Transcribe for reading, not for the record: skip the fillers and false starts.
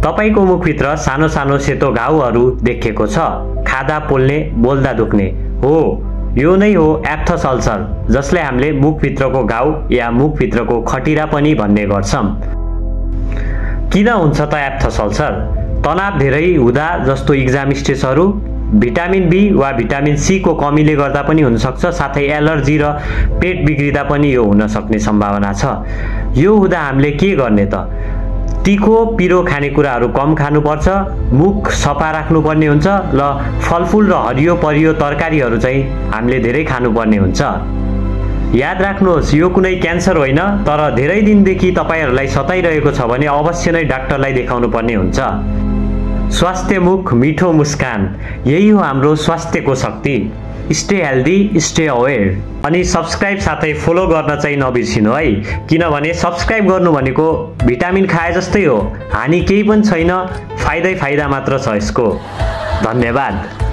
तपाईको मुखभित्र सानो सानो सेतो घाउहरू देखिएको छ, खाँदा पोल्ने, बोल्दा दुख्ने। हो, यो नै हो एप्थस अल्सर, जसले हामीले मुखभित्रको घाउ या मुखभित्रको खटिरा पनि भन्ने गर्छौं। किन हुन्छ त एप्थस अल्सर? तनाव धेरै हुँदा जस्तो एक्जाम स्ट्रेसहरू, भिटामिन बी वा भिटामिन सी को कमीले गर्दा पनि हुन सक्छ, साथै एलर्जी र पेट बिग्रिदा पनि यो हुन सक्ने सम्भावना छ। यो हुँदा हामीले के गर्ने त? तीखो पिरो खानेकुराहरू कम खानुपर्छ, मुख सफा राख्नुपर्ने हुन्छ र फलफुल र हरियो परियो तरकारीहरू चाहिँ हामीले धेरै खानुपर्ने हुन्छ। याद राख्नुहोस्, यो कुनै क्यान्सर होइन, तर धेरै दिनदेखि तपाईहरुलाई सताइरहेको छ भने अवश्य नै डाक्टरलाई देखाउनु पर्ने हुन्छ। स्वास्थ्य मुख, मिठो मुस्कान, यही हो हाम्रो स्वास्थ्यको शक्ति। Stay healthy, stay aware. अनि सब्स्क्राइब साथै फलो गर्न चाहिँ नबिर्सिनु है, किनभने सब्स्क्राइब गर्नु भनेको भिटामिन खाए जस्तै हो, हानि केही पनि छैन, फाइदै फाइदा मात्र छ यसको। धन्यवाद।